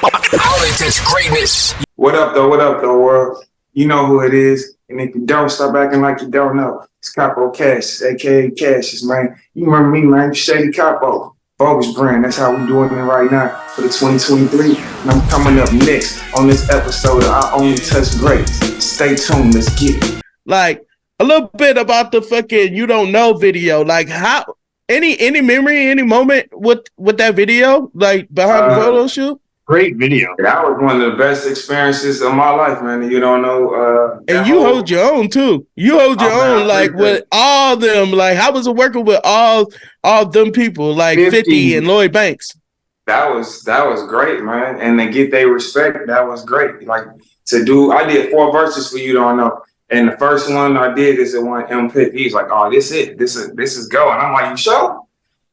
Only touch greatness. What up, though, world? You know who it is. And if you don't, stop acting like you don't know. It's Capo Cashis, a.k.a. Cashis, man. You remember me, man. Shady Capo. Bogus brand. That's how we doing it right now for the 2023. And I'm coming up next on this episode of I Only Touch Greats. Stay tuned. Let's get it. Like, a little bit about the fucking You Don't Know video. Like, how... Any memory, any moment with that video, like behind the photo shoot? Great video. That was one of the best experiences of my life, man. You don't know. And you hold your own too. You hold your own, like with all them. Like, how was it working with all them people, like 50 and Lloyd Banks? That was great, man. And to get their respect, that was great. Like I did 4 verses for You Don't Know. And the first one I did is the one M picked. He's like, "Oh, this is going." I'm like, "You sure?"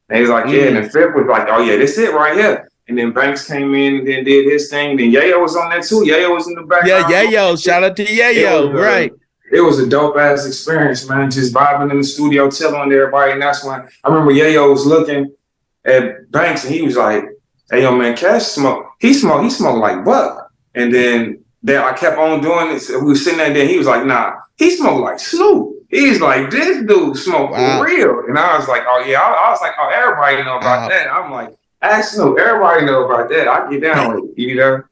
And he's like, "Yeah." And the 5th was like, "Oh yeah, this it right here." And then Banks came in and then did his thing. Then Yayo was on there too. Yayo was in the background. Yeah, Yayo. Shout out to Yayo. Right. It was a dope ass experience, man. Just vibing in the studio, chilling with everybody. And that's when I remember Yayo was looking at Banks and he was like, "Hey, yo, man, Cash smoke. He smoked like Buck." And then I kept on doing it. We were sitting there, and then he was like, "Nah, he smoked like Snoop." He's like, "This dude smoked for real." And I was like, "Oh yeah." I was like, "Oh, everybody know about that." I'm like, "Ask Snoop. Everybody know about that. I get down with it, you know."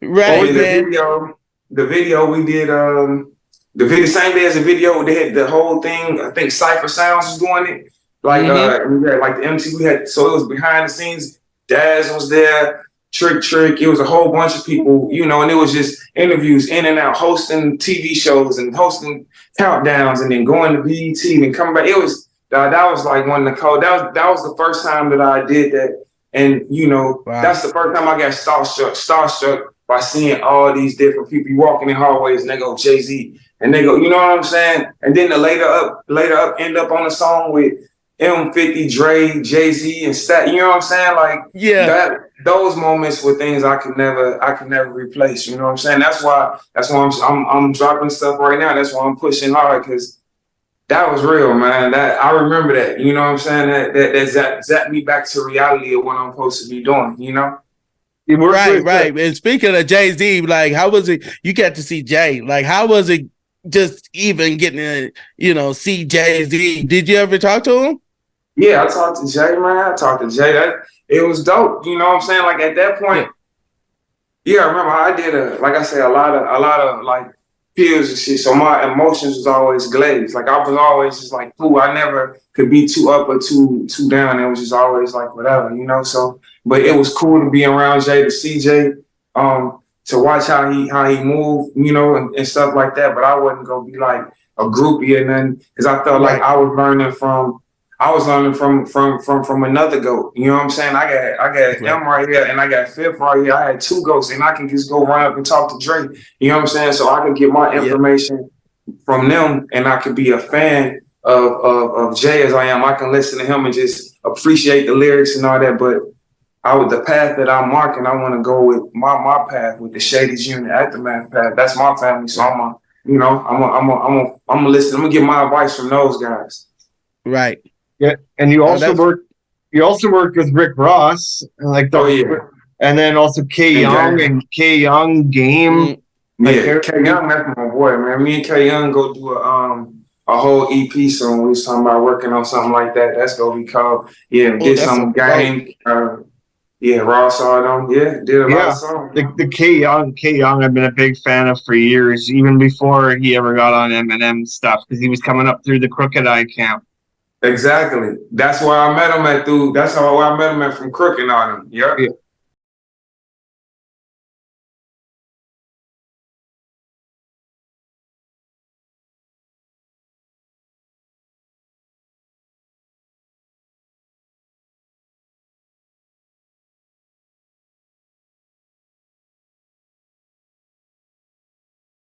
Right, man. The video we did, the video same day as the video, they had the whole thing. I think Cypher Sounds was doing it. Like we had like the MC. We had, so it was behind the scenes. Daz was there. Trick. It was a whole bunch of people, you know, and it was just interviews in and out, hosting TV shows and hosting countdowns, and then going to BET and then coming back. It was that was like one of the cold. That was the first time that I did that, and you know, that's the first time I got starstruck by seeing all these different people. You walking in hallways and they go Jay-Z, and they go, you know what I'm saying? And then the later up end up on a song with M50, Dre, Jay-Z, and Stat. You know what I'm saying? Like, those moments were things I could never replace. You know what I'm saying? That's why I'm dropping stuff right now. That's why I'm pushing hard, because that was real, man. That I remember that. You know what I'm saying? That zapped me back to reality of what I'm supposed to be doing. You know? Right. And speaking of Jay-Z, like, how was it? You got to see Jay. Like, how was it? Just even getting to, see Jay-Z. Did you ever talk to him? Yeah, I talked to Jay, man. It was dope. You know what I'm saying? Like at that point, I remember I did a lot of like pills and shit. So my emotions was always glazed. Like I was always just like, cool. I never could be too up or too down. It was just always like whatever, you know. So, but it was cool to be around Jay, to see Jay, to watch how he moved, you know, and stuff like that. But I wasn't gonna be like a groupie or nothing, because I felt like I was learning from another goat. You know what I'm saying? I got M right here and I got Fifth right here. I had 2 goats, and I can just go run up and talk to Drake. You know what I'm saying? So I can get my information from them, and I could be a fan of Jay as I am. I can listen to him and just appreciate the lyrics and all that. But the path that I'm marking, I want to go with my path, with the Shady's Unit Aftermath path. That's my family. So I'm gonna listen. I'm gonna get my advice from those guys. Right. Yeah, and you also worked with Rick Ross, like and then also K Young and K Young Game. Yeah, K Young, that's my boy, man. Me and K Young go do a whole EP song. We was talking about working on something like that. That's gonna be called did some game. Ross saw them. Yeah, did a lot of songs. The K Young, I've been a big fan of for years, even before he ever got on Eminem stuff, because he was coming up through the Crooked Eye camp. Exactly. That's where I met him at. That's how I met him at, from Crook and all them. Yeah.